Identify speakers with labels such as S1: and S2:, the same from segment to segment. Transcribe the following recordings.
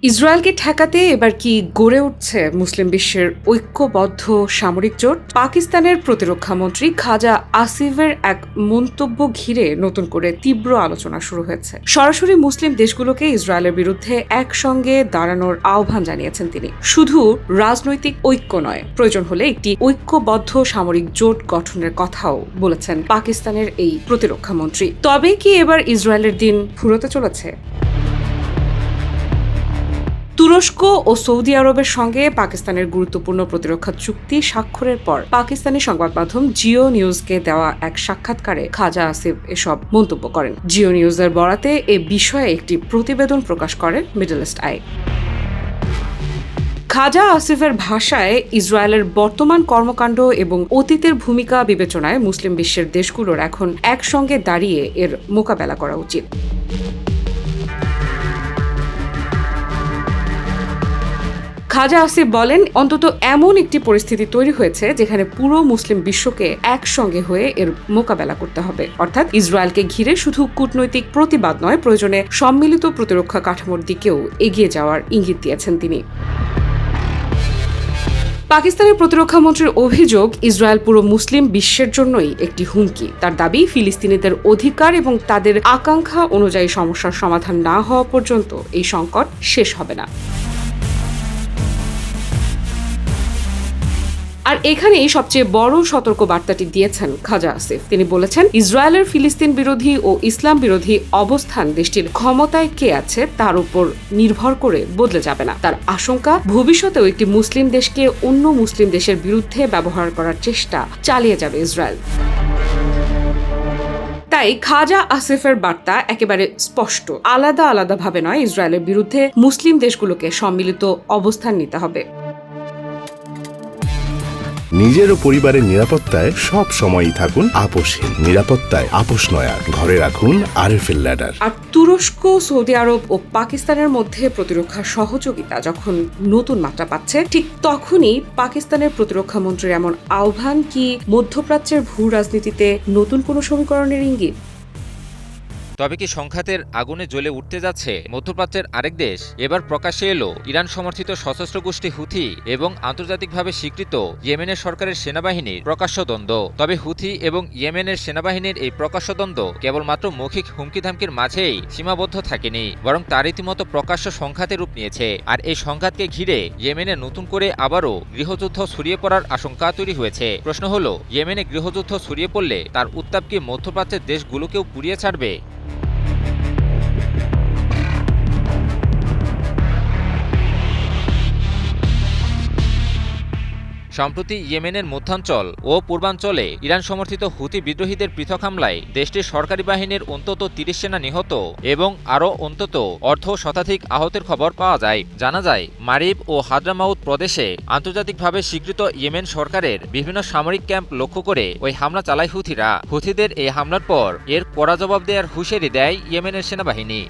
S1: ইসরায়েলকে ঠেকাতে এবার কি গড়ে উঠছে মুসলিম বিশ্বের ঐক্যবদ্ধ সামরিক জোট? পাকিস্তানের প্রতিরক্ষা মন্ত্রী খাজা আসিফের এক মন্তব্য ঘিরে নতুন করে তীব্র আলোচনা শুরু হয়েছে। সরাসরি মুসলিম দেশগুলোকে ইসরায়েলের বিরুদ্ধে একসঙ্গে দাঁড়ানোর আহ্বান জানিয়েছেন তিনি। শুধু রাজনৈতিক ঐক্য নয়, প্রয়োজন হলে একটি ঐক্যবদ্ধ সামরিক জোট গঠনের কথাও বলেছেন পাকিস্তানের এই প্রতিরক্ষা মন্ত্রী। তবে কি এবার ইসরায়েলের দিন ফুরোতে চলেছে? তুরস্ক ও সৌদি আরবের সঙ্গে পাকিস্তানের গুরুত্বপূর্ণ প্রতিরক্ষা চুক্তি স্বাক্ষরের পর পাকিস্তানি সংবাদ মাধ্যম জিও নিউজকে দেওয়া এক সাক্ষাৎকারে খাজা আসিফ এসব মন্তব্য করেন। জিও নিউজের বরাতে এ বিষয়ে একটি প্রতিবেদন প্রকাশ করে মিডল ইস্ট আই। খাজা আসিফের ভাষায় ইসরায়েলের বর্তমান কর্মকাণ্ড এবং অতীতের ভূমিকা বিবেচনায় মুসলিম বিশ্বের দেশগুলোর এখন একসঙ্গে দাঁড়িয়ে এর মোকাবেলা করা উচিত। খাজা আসিফ বলেন, অন্তত এমন একটি পরিস্থিতি তৈরি হয়েছে যেখানে পুরো মুসলিম বিশ্বকে একসঙ্গে হয়ে এর মোকাবেলা করতে হবে। অর্থাৎ ইসরায়েলকে ঘিরে শুধু কূটনৈতিক প্রতিবাদ নয়, প্রয়োজনে সম্মিলিত প্রতিরক্ষা কাঠামোর দিকেও এগিয়ে যাওয়ার ইঙ্গিত দিয়েছেন তিনি। পাকিস্তানের প্রতিরক্ষা মন্ত্রীর অভিযোগ, ইসরায়েল পুরো মুসলিম বিশ্বের জন্যই একটি হুমকি। তার দাবি, ফিলিস্তিনিদের অধিকার এবং তাদের আকাঙ্ক্ষা অনুযায়ী সমস্যার সমাধান না হওয়া পর্যন্ত এই সংকট শেষ হবে না। আর এখানেই সবচেয়ে বড় সতর্ক বার্তাটি দিয়েছেন খাজা আসিফ। তিনি বলেছেন, ইসরায়েলের ফিলিস্তিন বিরোধী ও ইসলাম বিরোধী অবস্থান দেশটির ক্ষমতায় কে আছে তার উপর নির্ভর করে বদলে যাবে না। তার আশঙ্কা, ভবিষ্যতেও একটি মুসলিম দেশকে অন্য মুসলিম দেশের বিরুদ্ধে ব্যবহার করার চেষ্টা চালিয়ে যাবে ইসরায়েল। তাই খাজা আসিফের বার্তা একেবারে স্পষ্ট, আলাদা আলাদাভাবে নয়, ইসরায়েলের বিরুদ্ধে মুসলিম দেশগুলোকে সম্মিলিত অবস্থান নিতে হবে।
S2: নিজের ও পরিবারের নিরাপত্তায় সব সময়ই থাকুন আপোষহীন। নিরাপত্তায় আপোষ নয়, আর ঘরে রাখুন আরএফএল ল্যাডার।
S1: আর তুরস্ক, সৌদি আরব ও পাকিস্তানের মধ্যে প্রতিরক্ষা সহযোগিতা যখন নতুন মাত্রা পাচ্ছে, ঠিক তখনই পাকিস্তানের প্রতিরক্ষা মন্ত্রীর এমন আহ্বান কি মধ্যপ্রাচ্যের ভূ রাজনীতিতে নতুন কোনো সমীকরণের ইঙ্গিত?
S3: তবে কি সংঘাতের আগুনে জ্বলে উঠতে যাচ্ছে মধ্যপ্রাচ্যের আরেক দেশ? এবার প্রকাশ্যে এলো ইরান সমর্থিত সশস্ত্র গোষ্ঠী হুথি এবং আন্তর্জাতিকভাবে স্বীকৃত ইয়েমেনের সরকারের সেনাবাহিনীর প্রকাশ্য দ্বন্দ্ব। তবে হুথি এবং ইয়েমেনের সেনাবাহিনীর এই প্রকাশ্য দ্বন্দ্ব কেবলমাত্র মৌখিক হুমকিধামকির মাঝেই সীমাবদ্ধ থাকেনি, বরং তার রীতিমতো প্রকাশ্য সংঘাতে রূপ নিয়েছে। আর এই সংঘাতকে ঘিরে ইয়েমেনে নতুন করে আবারও গৃহযুদ্ধ ছড়িয়ে পড়ার আশঙ্কা তৈরি হয়েছে। প্রশ্ন হলো, ইয়েমেনে গৃহযুদ্ধ ছড়িয়ে পড়লে তার উত্তাপ কি মধ্যপ্রাচ্যের দেশগুলোকেও পুড়িয়ে ছাড়বে? সম্প্রতি ইয়েমেনের মধ্যাঞ্চল ও পূর্বাঞ্চলে ইরান সমর্থিত হুথি বিদ্রোহীদের পৃথক হামলায় দেশটির সরকারি বাহিনীর অন্তত ৩০ সেনা নিহত এবং আরও অন্তত অর্ধ শতাধিক আহতের খবর পাওয়া যায়। জানা যায়, মারিব ও হাদ্রামাউত প্রদেশে আন্তর্জাতিকভাবে স্বীকৃত ইয়েমেন সরকারের বিভিন্ন সামরিক ক্যাম্প লক্ষ্য করে ওই হামলা চালায় হুথিরা। হুথিদের এই হামলার পর এর কড়া জবাব দেওয়ার হুঁশিয়ারি দেয় ইয়েমেনের সেনাবাহিনী।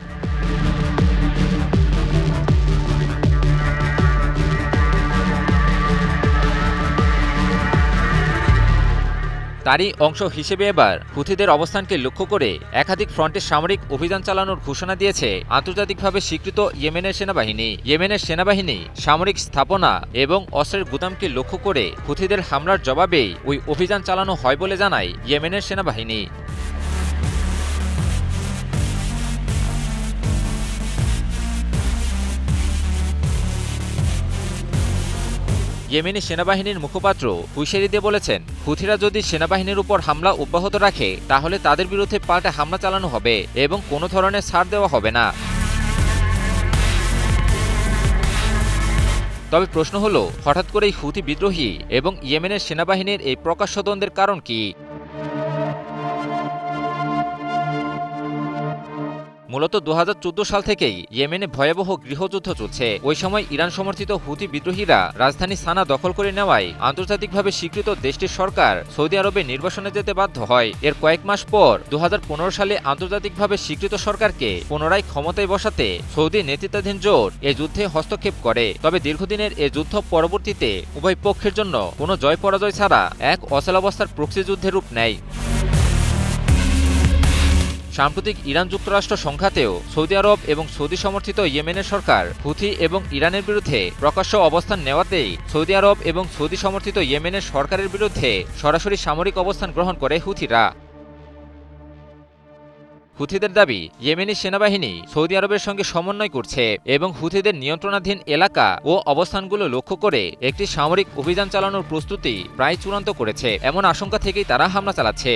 S3: তারই অংশ হিসেবে এবার হুথিদের অবস্থানকে লক্ষ্য করে একাধিক ফ্রন্টে সামরিক অভিযান চালানোর ঘোষণা দিয়েছে আন্তর্জাতিকভাবে স্বীকৃত ইয়েমেনের সেনাবাহিনী। ইয়েমেনের সেনাবাহিনী সামরিক স্থাপনা এবং অস্ত্রের গুদামকে লক্ষ্য করে হুথিদের হামলার জবাবেই ওই অভিযান চালানো হয় বলে জানায় ইয়েমেনের সেনাবাহিনী। ইয়েমেনি সেনাবাহিনীর মুখপাত্র হুঁশিয়ারি দিয়ে বলেছেন, হুথিরা যদি সেনাবাহিনীর উপর হামলা অব্যাহত রাখে তাহলে তাদের বিরুদ্ধে পাল্টা হামলা চালানো হবে এবং কোনো ধরনের ছাড় দেওয়া হবে না। তবে প্রশ্ন হলো, হঠাৎ করেই হুথি বিদ্রোহী এবং ইয়েমেনের সেনাবাহিনীর এই প্রকাশ্য দ্বন্দ্বের কারণ কি? মূলত ২০১৪ সাল থেকেই ইয়েমেনে ভয়াবহ গৃহযুদ্ধ চলছে। ওই সময় ইরান সমর্থিত হুথি বিদ্রোহীরা রাজধানী সানা দখল করে নেওয়ায় আন্তর্জাতিকভাবে স্বীকৃত দেশটির সরকার সৌদি আরবে নির্বাসনে যেতে বাধ্য হয়। এর কয়েক মাস পর ২০১৫ সালে আন্তর্জাতিকভাবে স্বীকৃত সরকারকে পুনরায় ক্ষমতায় বসাতে সৌদি নেতৃত্বাধীন জোট এ যুদ্ধে হস্তক্ষেপ করে। তবে দীর্ঘদিনের এ যুদ্ধ পরবর্তীতে উভয় পক্ষের জন্য কোনো জয় পরাজয় ছাড়া এক অচলাবস্থার প্রক্সি যুদ্ধের রূপ নেয়। সাম্প্রতিক ইরান যুক্তরাষ্ট্র সংঘাতেও সৌদি আরব এবং সৌদি সমর্থিত ইয়েমেনের সরকার হুথি এবং ইরানের বিরুদ্ধে প্রকাশ্য অবস্থান নেওয়াতেই সৌদি আরব এবং সৌদি সমর্থিত ইয়েমেনের সরকারের বিরুদ্ধে সরাসরি সামরিক অবস্থান গ্রহণ করে হুথিরা। হুথিদের দাবি, ইয়েমেনি সেনাবাহিনী সৌদি আরবের সঙ্গে সমন্বয় করছে এবং হুথিদের নিয়ন্ত্রণাধীন এলাকা ও অবস্থানগুলো লক্ষ্য করে একটি সামরিক অভিযান চালানোর প্রস্তুতি প্রায় চূড়ান্ত করেছে। এমন আশঙ্কা থেকেই তারা হামলা চালাচ্ছে।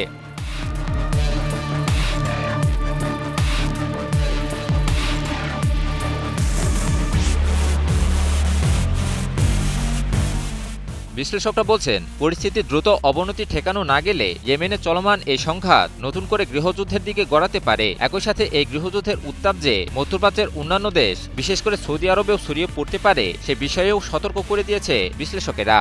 S3: বিশ্লেষকরা বলছেন, পরিস্থিতি দ্রুত অবনতি ঠেকানো না গেলে ইয়েমেনে চলমান এই সংঘাত নতুন করে গৃহযুদ্ধের দিকে গড়াতে পারে। একই সাথে এই গৃহযুদ্ধের উত্তাপ যে মধ্যপ্রাচ্যের অন্যান্য দেশ, বিশেষ করে সৌদি আরবেও ছড়িয়ে পড়তে পারে সে বিষয়েও সতর্ক করে দিয়েছে বিশ্লেষকেরা।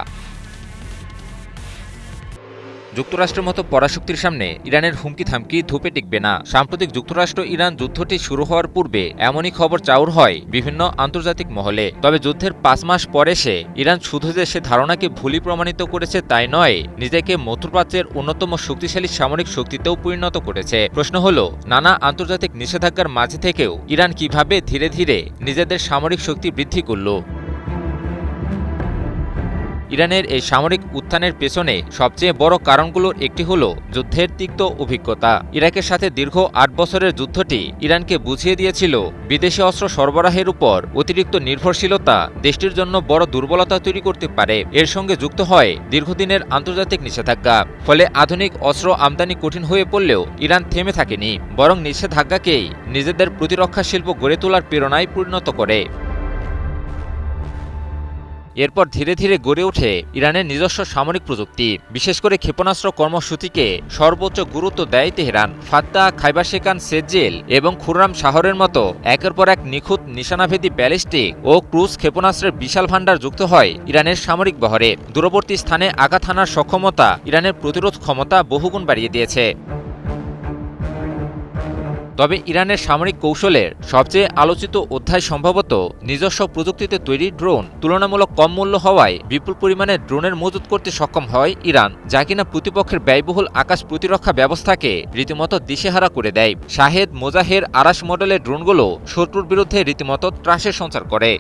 S3: যুক্তরাষ্ট্রের মতো পরাশক্তির সামনে ইরানের হুমকি থামকি ধুপে টিকবে না। সাম্প্রতিক যুক্তরাষ্ট্র ইরান যুদ্ধটি শুরু হওয়ার পূর্বে এমনই খবর চাউর হয় বিভিন্ন আন্তর্জাতিক মহলে। তবে যুদ্ধের ৫ মাস পরে ইরান শুধু যে সে ধারণাকে ভুলই প্রমাণিত করেছে তাই নয়, নিজেকে মধ্যপ্রাচ্যের অন্যতম শক্তিশালী সামরিক শক্তিতেও পরিণত করেছে। প্রশ্ন হলো, নানা আন্তর্জাতিক নিষেধাজ্ঞার মাঝে থেকেও ইরান কিভাবে ধীরে ধীরে নিজেদের সামরিক শক্তি বৃদ্ধি করল। ইরানের এই সামরিক উত্থানের পেছনে সবচেয়ে বড় কারণগুলোর একটি হল যুদ্ধের তিক্ত অভিজ্ঞতা। ইরাকের সাথে দীর্ঘ ৮ বছরের যুদ্ধটি ইরানকে বুঝিয়ে দিয়েছিল বিদেশি অস্ত্র সরবরাহের উপর অতিরিক্ত নির্ভরশীলতা দেশটির জন্য বড় দুর্বলতা তৈরি করতে পারে। এর সঙ্গে যুক্ত হয় দীর্ঘদিনের আন্তর্জাতিক নিষেধাজ্ঞা। ফলে আধুনিক অস্ত্র আমদানি কঠিন হয়ে পড়লেও ইরান থেমে থাকেনি, বরং নিষেধাজ্ঞাকেই নিজেদের প্রতিরক্ষা শিল্প গড়ে তোলার প্রেরণায় পরিণত করে। এরপর ধীরে ধীরে গড়ে ওঠে ইরানের নিজস্ব সামরিক প্রযুক্তি। বিশেষ করে ক্ষেপণাস্ত্র কর্মসূচিকে সর্বোচ্চ গুরুত্ব দেয় তেহরান। ফাত্তা, খাইবার শেখান, সেজ্জেল এবং খুররাম শাহরের মতো একের পর এক নিখুঁত নিশানাভেদী ব্যালিস্টিক ও ক্রুজ ক্ষেপণাস্ত্রের বিশাল ভাণ্ডার যুক্ত হয় ইরানের সামরিক বহরে। দূরবর্তী স্থানে আঘাত হানার সক্ষমতা ইরানের প্রতিরোধ ক্ষমতা বহুগুণ বাড়িয়ে দিয়েছে। তবে ইরানের সামরিক কৌশলের সবচেয়ে আলোচিত অধ্যায় সম্ভবত নিজস্ব প্রযুক্তিতে তৈরি ড্রোন। তুলনামূলক কম মূল্য হওয়ায় বিপুল পরিমাণে ড্রোনের মজুত করতে সক্ষম হয় ইরান, যা কিনা প্রতিপক্ষের ব্যয়বহুল আকাশ প্রতিরক্ষা ব্যবস্থাকে রীতিমতো দিশেহারা করে দেয়। শাহেদ, মোজাহের, আরাস মডেলের ড্রোনগুলো শত্রুর বিরুদ্ধে রীতিমতো ত্রাসের সঞ্চার করে।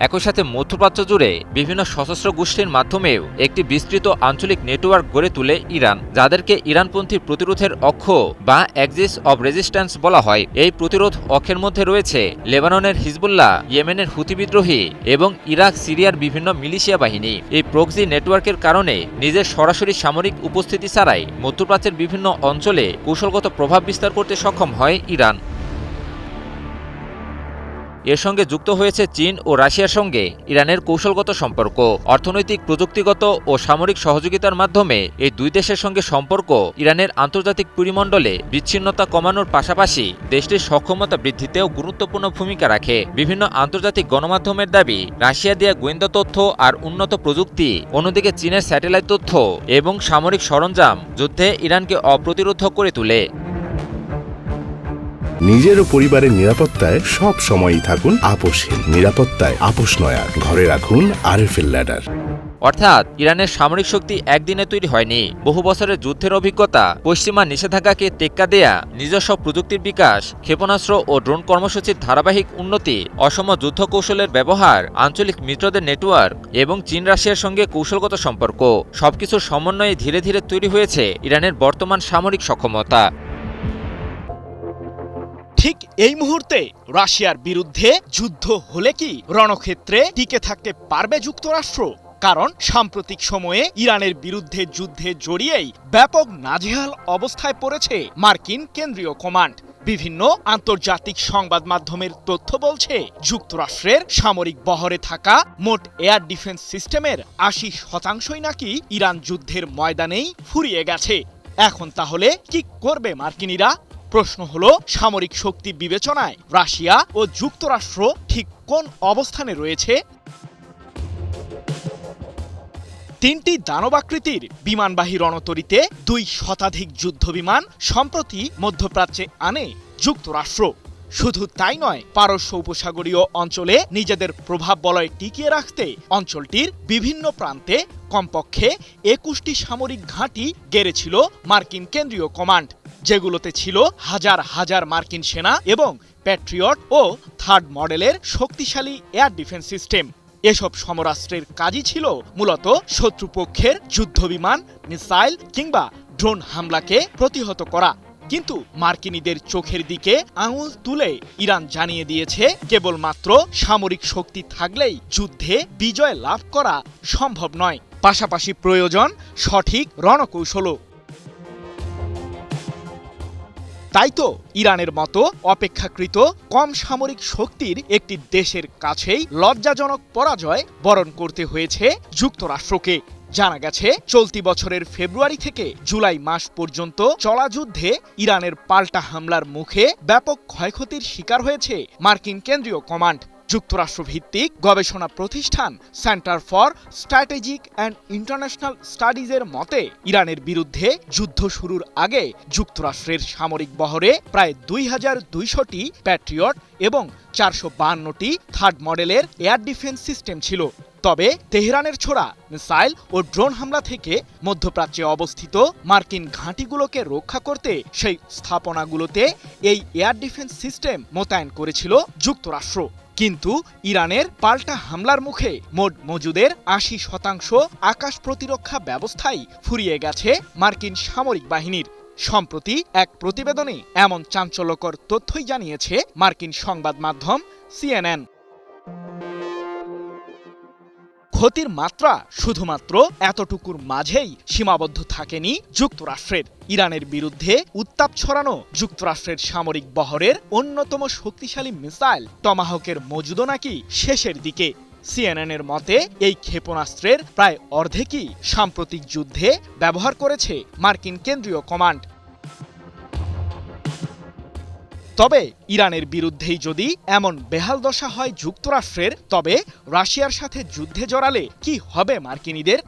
S3: একই সাথে মধ্যপ্রাচ্য জুড়ে বিভিন্ন সশস্ত্র গোষ্ঠীর মাধ্যমেও একটি বিস্তৃত আঞ্চলিক নেটওয়ার্ক গড়ে তোলে ইরান, যাদেরকে ইরানপন্থী প্রতিরোধের অক্ষ বা অ্যাক্সিস অব রেজিস্ট্যান্স বলা হয়। এই প্রতিরোধ অক্ষের মধ্যে রয়েছে লেবাননের হিজবুল্লাহ, ইয়েমেনের হুতি বিদ্রোহী এবং ইরাক, সিরিয়ার বিভিন্ন মিলিশিয়া বাহিনী। এই প্রক্সি নেটওয়ার্কের কারণে নিজের সরাসরি সামরিক উপস্থিতি ছাড়াই মধ্যপ্রাচ্যের বিভিন্ন অঞ্চলে কৌশলগত প্রভাব বিস্তার করতে সক্ষম হয় ইরান। এর সঙ্গে যুক্ত হয়েছে চীন ও রাশিয়ার সঙ্গে ইরানের কৌশলগত সম্পর্ক। অর্থনৈতিক, প্রযুক্তিগত ও সামরিক সহযোগিতার মাধ্যমে এই দুই দেশের সঙ্গে সম্পর্ক ইরানের আন্তর্জাতিক পরিমণ্ডলে বিচ্ছিন্নতা কমানোর পাশাপাশি দেশটির সক্ষমতা বৃদ্ধিতেও গুরুত্বপূর্ণ ভূমিকা রাখে। বিভিন্ন আন্তর্জাতিক গণমাধ্যমের দাবি, রাশিয়া দেয়া গোয়েন্দা তথ্য আর উন্নত প্রযুক্তি, অন্যদিকে চীনের স্যাটেলাইট তথ্য এবং সামরিক সরঞ্জাম যুদ্ধে ইরানকে অপ্রতিরোধ করে তোলে।
S2: নিজের ও পরিবারের নিরাপত্তায় সব সময়ই থাকুন আপোষহীন। নিরাপত্তায় আপোষ নয়া, ঘরে রাখুন আরএফএল ল্যাডার।
S3: অর্থাৎ ইরানের সামরিক শক্তি একদিনে তৈরি হয়নি। বহু বছরের যুদ্ধের অভিজ্ঞতা, পশ্চিমা নিষেধাজ্ঞাকে টেক্কা দেয়া নিজস্ব প্রযুক্তির বিকাশ, ক্ষেপণাস্ত্র ও ড্রোন কর্মসূচির ধারাবাহিক উন্নতি, অসম যুদ্ধ কৌশলের ব্যবহার, আঞ্চলিক মিত্রদের নেটওয়ার্ক এবং চীন রাশিয়ার সঙ্গে কৌশলগত সম্পর্ক, সবকিছুর সমন্বয়ে ধীরে ধীরে তৈরি হয়েছে ইরানের বর্তমান সামরিক সক্ষমতা।
S4: ঠিক এই মুহূর্তে রাশিয়ার বিরুদ্ধে যুদ্ধ হলে কি রণক্ষেত্রে টিকে থাকতে পারবে যুক্তরাষ্ট্র? কারণ সাম্প্রতিক সময়ে ইরানের বিরুদ্ধে যুদ্ধে জড়িয়েই ব্যাপক নাজেহাল অবস্থায় পড়েছে মার্কিন কেন্দ্রীয় কমান্ড। বিভিন্ন আন্তর্জাতিক সংবাদ মাধ্যমের তথ্য বলছে, যুক্তরাষ্ট্রের সামরিক বহরে থাকা মোট এয়ার ডিফেন্স সিস্টেমের ৮০% নাকি ইরান যুদ্ধের ময়দানেই ফুরিয়ে গেছে। এখন তাহলে কি করবে মার্কিনিরা? প্রশ্ন হলো, সামরিক শক্তি বিবেচনায় রাশিয়া ও যুক্তরাষ্ট্র ঠিক কোন অবস্থানে রয়েছে? তিনটি দানবাকৃতির বিমানবাহী রণতরীতে ২ শতাধিক যুদ্ধবিমান সম্প্রতি মধ্যপ্রাচ্যে আনে যুক্তরাষ্ট্র। শুধু তাই নয়, পারস্য উপসাগরীয় অঞ্চলে নিজেদের প্রভাব বলয় টিকিয়ে রাখতে অঞ্চলটির বিভিন্ন প্রান্তে কমপক্ষে ২১টি সামরিক ঘাঁটি গেড়েছিল মার্কিন কেন্দ্রীয় কমান্ড, যেগুলোতে ছিল হাজার হাজার মার্কিন সেনা এবং প্যাট্রিয়ট ও থার্ড মডেলের শক্তিশালী এয়ার ডিফেন্স সিস্টেম। এসব সমরাস্ত্রের কাজই ছিল মূলত শত্রুপক্ষের যুদ্ধবিমান, মিসাইল কিংবা ড্রোন হামলাকে প্রতিহত করা। কিন্তু মার্কিনীদের চোখের দিকে আঙুল তুলে ইরান জানিয়ে দিয়েছে, কেবলমাত্র সামরিক শক্তি থাকলেই যুদ্ধে বিজয় লাভ করা সম্ভব নয়, পাশাপাশি প্রয়োজন সঠিক রণকৌশলও। তাই তো ইরানের মতো অপেক্ষাকৃত কম সামরিক শক্তির একটি দেশের কাছেই লজ্জাজনক পরাজয় বরণ করতে হয়েছে যুক্তরাষ্ট্রকে। জানা গেছে, চলতি বছরের ফেব্রুয়ারি থেকে জুলাই মাস পর্যন্ত চলা যুদ্ধে ইরানের পাল্টা হামলার মুখে ব্যাপক ক্ষয়ক্ষতির শিকার হয়েছে মার্কিন কেন্দ্রীয় কমান্ড। যুক্তরাষ্ট্রভিত্তিক গবেষণা প্রতিষ্ঠান center for strategic and international স্টাডিজের মতে, ইরানের বিরুদ্ধে যুদ্ধ শুরুর আগে যুক্তরাষ্ট্রের সামরিক বহরে প্রায় ২,২০০টি প্যাট্রিয়ট এবং ৪৫২টি থার্ড মডেলের এয়ার ডিফেন্স সিস্টেম ছিল। তবে তেহরানের ছোড়া মিসাইল ও ড্রোন হামলা থেকে মধ্যপ্রাচ্যে অবস্থিত মার্কিন ঘাঁটিগুলোকে রক্ষা করতে সেই স্থাপনাগুলোতে এই এয়ার ডিফেন্স সিস্টেম মোতায়েন করেছিল যুক্তরাষ্ট্র। কিন্তু ইরানের পাল্টা হামলার মুখে মোট মজুদের ৮০% আকাশ প্রতিরক্ষা ব্যবস্থাই ফুরিয়ে গেছে মার্কিন সামরিক বাহিনীর। সম্প্রতি এক প্রতিবেদনে এমন চাঞ্চল্যকর তথ্যই জানিয়েছে মার্কিন সংবাদ মাধ্যম CNN। ক্ষতির মাত্রা শুধুমাত্র এতটুকুর মাঝেই সীমাবদ্ধ থাকেনি যুক্তরাষ্ট্রের। ইরানের বিরুদ্ধে উত্তাপ ছড়ানো যুক্তরাষ্ট্রের সামরিক বহরের অন্যতম শক্তিশালী মিসাইল টমাহকের মজুদও নাকি শেষের দিকে। CNN-এর মতে, এই ক্ষেপণাস্ত্রের প্রায় অর্ধেকই সাম্প্রতিক যুদ্ধে ব্যবহার করেছে মার্কিন কেন্দ্রীয় কমান্ড। তবে ইরানের বিরুদ্ধেই যদি এমন বেহাল দশা হয় যুক্তরাষ্ট্রের, তবে রাশিয়ার সাথে যুদ্ধে জড়ালে কি হবে মার্কিনীদের?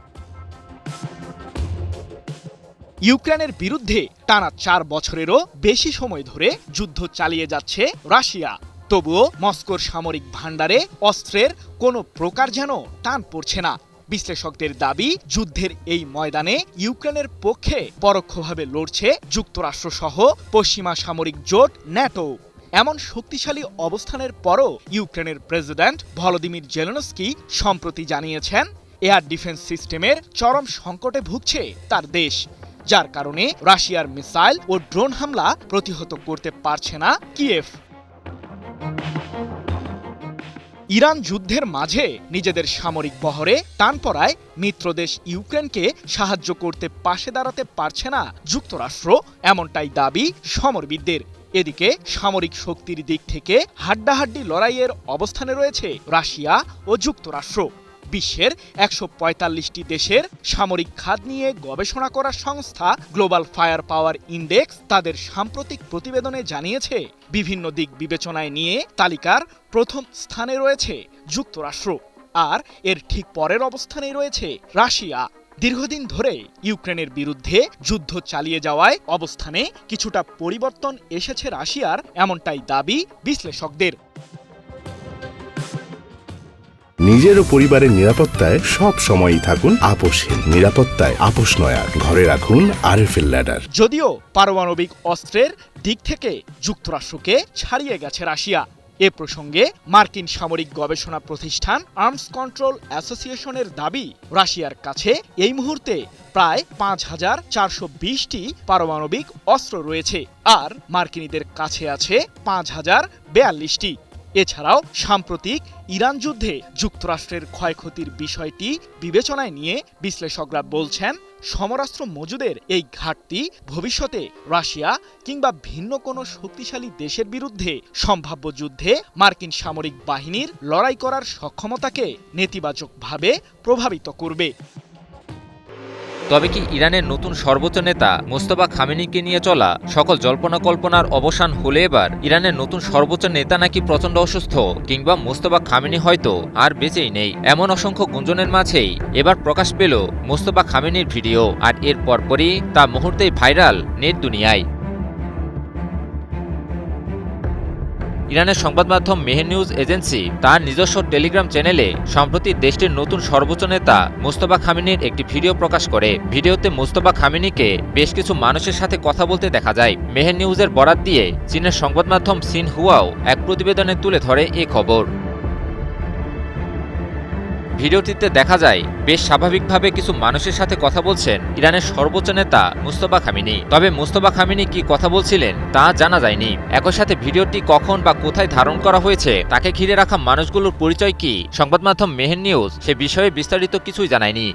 S4: ইউক্রেনের বিরুদ্ধে টানা ৪ বছরেরও বেশি সময় ধরে যুদ্ধ চালিয়ে যাচ্ছে রাশিয়া। তবুও মস্কোর সামরিক ভাণ্ডারে অস্ত্রের কোনো প্রকার যেন টান পড়ছে না। বিশ্লেষকদের দাবি, যুদ্ধের এই ময়দানে ইউক্রেনের পক্ষে পরোক্ষভাবে লড়ছে যুক্তরাষ্ট্রসহ পশ্চিমা সামরিক জোট ন্যাটো। এমন শক্তিশালী অবস্থানের পরও ইউক্রেনের প্রেসিডেন্ট ভলোদিমির জেলেনস্কি সম্প্রতি জানিয়েছেন, এয়ার ডিফেন্স সিস্টেমের চরম সংকটে ভুগছে তার দেশ, যার কারণে রাশিয়ার মিসাইল ও ড্রোন হামলা প্রতিহত করতে পারছে না কিয়েভ। ইরান যুদ্ধের মাঝে নিজেদের সামরিক বহরে টান পড়ায় মিত্রদেশ ইউক্রেনকে সাহায্য করতে পাশে দাঁড়াতে পারছে না যুক্তরাষ্ট্র, এমনটাই দাবি সমরবিদদের। এদিকে সামরিক শক্তির দিক থেকে হাড্ডাহাড্ডি লড়াইয়ের অবস্থানে রয়েছে রাশিয়া ও যুক্তরাষ্ট্র। বিশ্বের ১৪৫টি দেশের সামরিক খাত নিয়ে গবেষণা করা সংস্থা গ্লোবাল ফায়ার পাওয়ার ইন্ডেক্স তাদের সাম্প্রতিক প্রতিবেদনে জানিয়েছে, বিভিন্ন দিক বিবেচনায় নিয়ে তালিকার প্রথম স্থানে রয়েছে যুক্তরাষ্ট্র, আর এর ঠিক পরের অবস্থানেই রয়েছে রাশিয়া। দীর্ঘদিন ধরে ইউক্রেনের বিরুদ্ধে যুদ্ধ চালিয়ে যাওয়ায় অবস্থানে কিছুটা পরিবর্তন এসেছে রাশিয়ার, এমনটাই দাবি বিশ্লেষকদের।
S2: নিজের ও পরিবারের নিরাপত্তায় সব সময়ই থাকুন আপোষহীন। নিরাপত্তায় আপোষ নয়া, ঘরে রাখুন আরএফএল ল্যাডার।
S4: যদিও পারমাণবিক অস্ত্রের দিক থেকে যুক্তরাষ্ট্রকে ছাড়িয়ে গেছে রাশিয়া, এ প্রসঙ্গে মার্কিন সামরিক গবেষণা প্রতিষ্ঠান আর্মস কন্ট্রোল অ্যাসোসিয়েশনের দাবি, রাশিয়ার কাছে এই মুহূর্তে প্রায় ৫,৪২০টি পারমাণবিক অস্ত্র রয়েছে, আর মার্কিনীদের কাছে আছে ৫,০৪২টি। এছাড়াও সাম্প্রতিক ইরান যুদ্ধে যুক্তরাষ্ট্রের ক্ষয়ক্ষতির বিষয়টি বিবেচনায় নিয়ে বিশ্লেষকরা বলছেন, সমরাস্ত্র মজুদের এই ঘাটতি ভবিষ্যতে রাশিয়া কিংবা ভিন্ন কোনো শক্তিশালী দেশের বিরুদ্ধে সম্ভাব্য যুদ্ধে মার্কিন সামরিক বাহিনীর লড়াই করার সক্ষমতাকে নেতিবাচকভাবে প্রভাবিত করবে।
S3: তবে কি ইরানের নতুন সর্বোচ্চ নেতা মোস্তফা খামেনিকে নিয়ে চলা সকল জল্পনা কল্পনার অবসান হলে এবার ইরানের নতুন সর্বোচ্চ নেতা নাকি প্রচণ্ড অসুস্থ, কিংবা মোস্তফা খামেনি হয়তো আর বেঁচেই নেই, এমন অসংখ্য গুঞ্জনের মাঝেই এবার প্রকাশ পেল মোস্তফা খামেনির ভিডিও, আর এর পরপরই তা মুহূর্তেই ভাইরাল নেট দুনিয়ায়। ইরানের সংবাদ মাধ্যম মেহের নিউজ এজেন্সি তার নিজস্ব টেলিগ্রাম চ্যানেলে সম্প্রতি দেশটির নতুন সর্বোচ্চ নেতা মোস্তফা খামেনির একটি ভিডিও প্রকাশ করে। ভিডিওতে মোস্তফা খামেনিকে বেশ কিছু মানুষের সাথে কথা বলতে দেখা যায়। মেহের নিউজের বরাত দিয়ে চীনের সংবাদ মাধ্যম সিনহুয়াও এক প্রতিবেদনে তুলে ধরে এই খবর। ভিডিওটিতে দেখা যায় বেশ স্বাভাবিকভাবে কিছু মানুষের সাথে কথা বলছেন ইরানের সর্বোচ্চ নেতা মুস্তফা খামেনি। তবে মুস্তফা খামেনি কি কথা বলছিলেন তা জানা যায়নি। একই সাথে ভিডিওটি কখন বা কোথায় ধারণ করা হয়েছে, তাকে ঘিরে রাখা মানুষগুলোর পরিচয় কি, সংবাদ মাধ্যম মেহের নিউজ সে বিষয়ে বিস্তারিত কিছুই জানায়নি।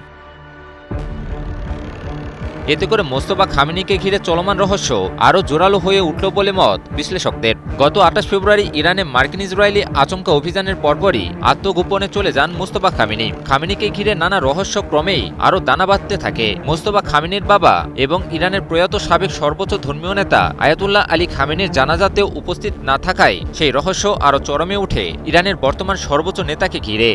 S3: এতে করে মোস্তফা খামেনিকে ঘিরে চলমান রহস্য আরও জোরালো হয়ে উঠল বলে মত বিশ্লেষকদের। গত 28 ফেব্রুয়ারি ইরানে মার্কিন ইসরায়েলি আচমকা অভিযানের পরপরই আত্মগোপনে চলে যান মোস্তফা খামেনি। খামেনিকে ঘিরে নানা রহস্য ক্রমেই আরও দানা বাঁধতে থাকে। মোস্তফা খামেনির বাবা এবং ইরানের প্রয়াত সাবেক সর্বোচ্চ ধর্মীয় নেতা আয়াতুল্লাহ আলী খামেনির জানাজাতেও উপস্থিত না থাকায় সেই রহস্য আরও চরমে ওঠে ইরানের বর্তমান সর্বোচ্চ নেতাকে ঘিরে।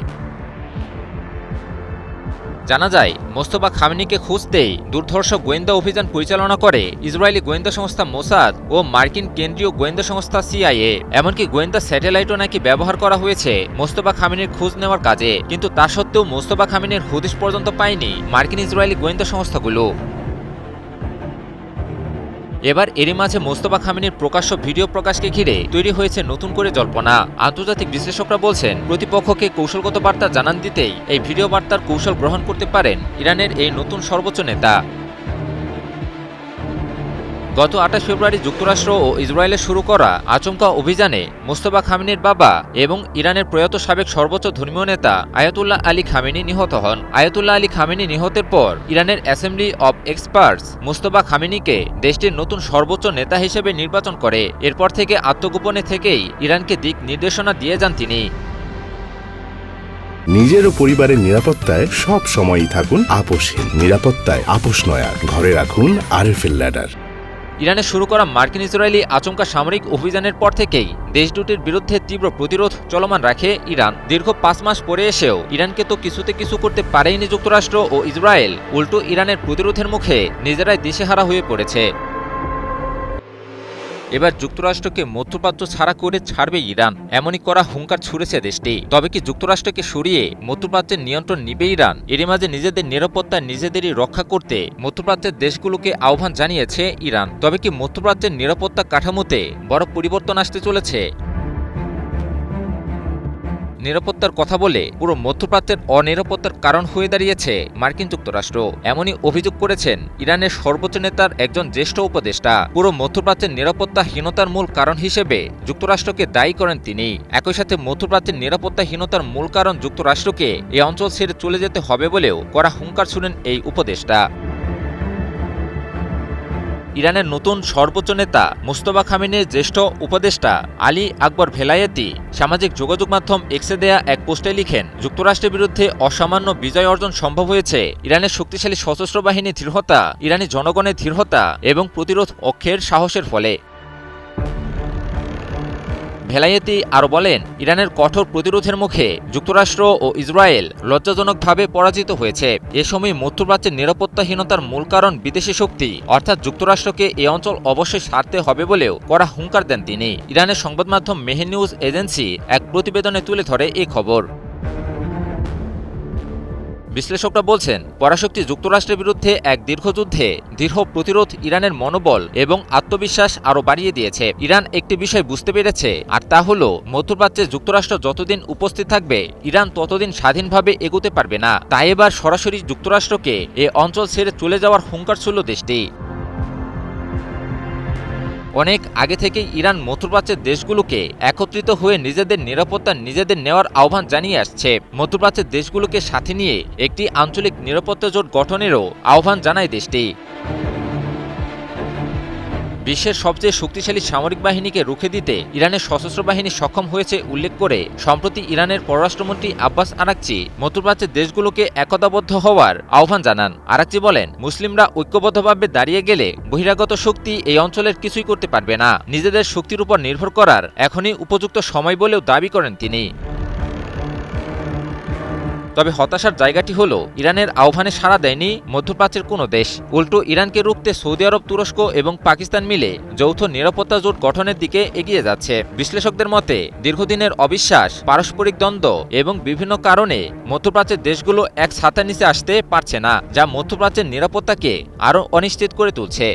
S3: জানা যায় মোস্তফা খামেনিকে খুঁজতেই দুর্ধর্ষ গোয়েন্দা অভিযান পরিচালনা করে ইসরায়েলি গোয়েন্দা সংস্থা মোসাদ ও মার্কিন কেন্দ্রীয় গোয়েন্দা সংস্থা সিআইএ। এমনকি গোয়েন্দা স্যাটেলাইটও নাকি ব্যবহার করা হয়েছে মোস্তফা খামেনির খোঁজ নেওয়ার কাজে। কিন্তু তা সত্ত্বেও মোস্তফা খামেনির হদিশ পর্যন্ত পায়নি মার্কিন ইসরায়েলি গোয়েন্দা সংস্থাগুলো। এবার এরই মাঝে মোস্তফা খামেনির প্রকাশ্য ভিডিও প্রকাশকে ঘিরে তৈরি হয়েছে নতুন করে জল্পনা। আন্তর্জাতিক বিশ্লেষকরা বলছেন প্রতিপক্ষকে কৌশলগত বার্তা জানান দিতেই এই ভিডিও বার্তার কৌশল গ্রহণ করতে পারেন ইরানের এই নতুন সর্বোচ্চ নেতা। গত 28 ফেব্রুয়ারি যুক্তরাষ্ট্র ও ইসরায়েলে শুরু করা আচমকা অভিযানে মোস্তফা খামেনির বাবা এবং ইরানের প্রয়াত সাবেক সর্বোচ্চ ধর্মীয় নেতা আয়াতুল্লাহ আলী খামেনি নিহত হন। আয়াতুল্লাহ আলী খামেনি নিহতের পর ইরানের অ্যাসেম্বলি অব এক্সপার্টস মোস্তফা খামেনিকে দেশটির নতুন সর্বোচ্চ নেতা হিসেবে নির্বাচন করে। এরপর থেকে আত্মগোপনে থেকেই ইরানকে দিক নির্দেশনা দিয়ে যান তিনি।
S2: নিজের ও পরিবারের নিরাপত্তায় সব সময়ই থাকুন আপোষহীন। নিরাপত্তায় আপোষ নয়া, ঘরে রাখুন আরএফএল ল্যাডার।
S3: ইরানে শুরু করা মার্কিন ইসরায়েলি আচমকা সামরিক অভিযানের পর থেকেই দেশ দুটির বিরুদ্ধে তীব্র প্রতিরোধ চলমান রাখে ইরান। দীর্ঘ 5 মাস পরে এসেও ইরানকে তো কিছুতে কিছু করতে পারেনি যুক্তরাষ্ট্র ও ইসরায়েল। উল্টো ইরানের প্রতিরোধের মুখে নিজেরাই দিশেহারা হয়ে পড়েছে। এবার যুক্তরাষ্ট্রকে মধ্যপ্রাচ্য ছাড়া করে ছাড়বে ইরান, এমনই করা হুঙ্কার ছুড়েছে দেশটি। তবে কি যুক্তরাষ্ট্রকে সরিয়ে মধ্যপ্রাচ্যের নিয়ন্ত্রণ নিবে ইরান? এরই মাঝে নিজেদের নিরাপত্তা নিজেদেরই রক্ষা করতে মধ্যপ্রাচ্যের দেশগুলোকে আহ্বান জানিয়েছে ইরান। তবে কি মধ্যপ্রাচ্যের নিরাপত্তা কাঠামোতে বড় পরিবর্তন আসতে চলেছে? নিরাপত্তার কথা বলে পুরো মধ্যপ্রাচ্যের অনিরাপত্তার কারণ হয়ে দাঁড়িয়েছে মার্কিন যুক্তরাষ্ট্র, এমনই অভিযোগ করেছেন ইরানের সর্বোচ্চ নেতার একজন জ্যেষ্ঠ উপদেষ্টা। পুরো মধ্যপ্রাচ্যের নিরাপত্তাহীনতার মূল কারণ হিসেবে যুক্তরাষ্ট্রকে দায়ী করেন তিনি। একই সাথে মধ্যপ্রাচ্যের নিরাপত্তাহীনতার মূল কারণ যুক্তরাষ্ট্রকে এই অঞ্চল ছেড়ে চলে যেতে হবে বলেও কড়া হুঙ্কার শুনেন এই উপদেষ্টা। ইরানের নতুন সর্বোচ্চ নেতা মোস্তফা খামেনির জ্যেষ্ঠ উপদেষ্টা আলী আকবর ভেলায়েতি সামাজিক যোগাযোগ মাধ্যম এক্সে দেয়া এক পোস্টে লিখেন, যুক্তরাষ্ট্রের বিরুদ্ধে অসামান্য বিজয় অর্জন সম্ভব হয়েছে ইরানের শক্তিশালী সশস্ত্র বাহিনীর দৃঢ়তা, ইরানি জনগণের দৃঢ়তা এবং প্রতিরোধ অক্ষের সাহসের ফলে। ভেলায়েতি আরও বলেন, ইরানের কঠোর প্রতিরোধের মুখে যুক্তরাষ্ট্র ও ইসরায়েল লজ্জাজনকভাবে পরাজিত হয়েছে। এ সময় মধ্যপ্রাচ্যের নিরাপত্তাহীনতার মূল কারণ বিদেশি শক্তি, অর্থাৎ যুক্তরাষ্ট্রকে এই অঞ্চল অবশ্যই ছাড়তে হবে বলেও কড়া হুঙ্কার দেন তিনি। ইরানের সংবাদ মাধ্যম মেহের নিউজ এজেন্সি এক প্রতিবেদনে তুলে ধরে এই খবর। বিশ্লেষকরা বলছেন, পরাশক্তি যুক্তরাষ্ট্রের বিরুদ্ধে এক দীর্ঘ যুদ্ধে দৃঢ় প্রতিরোধ ইরানের মনোবল এবং আত্মবিশ্বাস আরও বাড়িয়ে দিয়েছে। ইরান একটি বিষয় বুঝতে পেরেছে, আর তা হল মধ্যপ্রাচ্যে যুক্তরাষ্ট্র যতদিন উপস্থিত থাকবে ইরান ততদিন স্বাধীনভাবে এগোতে পারবে না। তাই এবার সরাসরি যুক্তরাষ্ট্রকে এ অঞ্চল ছেড়ে চলে যাওয়ার হুঙ্কার ছিল দেশটি। অনেক আগে থেকেই ইরান মধ্যপ্রাচ্যের দেশগুলোকে একত্রিত হয়ে নিজেদের নিরাপত্তা নিজেদের নেওয়ার আহ্বান জানিয়ে আসছে। মধ্যপ্রাচ্যের দেশগুলোকে সাথে নিয়ে একটি আঞ্চলিক নিরাপত্তা জোট গঠনেরও আহ্বান জানায় দেশটি। বিশ্বের সবচেয়ে শক্তিশালী সামরিক বাহিনীকে রুখে দিতে ইরানের সশস্ত্র বাহিনী সক্ষম হয়েছে উল্লেখ করে সম্প্রতি ইরানের পররাষ্ট্রমন্ত্রী আব্বাস আরাকচি মধ্যপ্রাচ্যের দেশগুলোকে একতাবদ্ধ হওয়ার আহ্বান জানান। আরাকচি বলেন, মুসলিমরা ঐক্যবদ্ধভাবে দাঁড়িয়ে গেলে বহিরাগত শক্তি এই অঞ্চলের কিছুই করতে পারবে না। নিজেদের শক্তির উপর নির্ভর করার এখনই উপযুক্ত সময় বলেও দাবি করেন তিনি। তবে হতাশার জায়গাটি হলো ইরানের আহ্বানে সাড়া দেয়নি মধ্যপ্রাচ্যের কোনো দেশ। উল্টো ইরানকে রুখতে সৌদি আরব, তুরস্ক এবং পাকিস্তান মিলে যৌথ নিরাপত্তা জোট গঠনের দিকে এগিয়ে যাচ্ছে। বিশ্লেষকদের মতে দীর্ঘদিনের অবিশ্বাস, পারস্পরিক দ্বন্দ্ব এবং বিভিন্ন কারণে মধ্যপ্রাচ্যের দেশগুলো এক ছাতার নিচে আসতে পারছে না, যা মধ্যপ্রাচ্যের নিরাপত্তাকে আরও অনিশ্চিত করে তুলছে।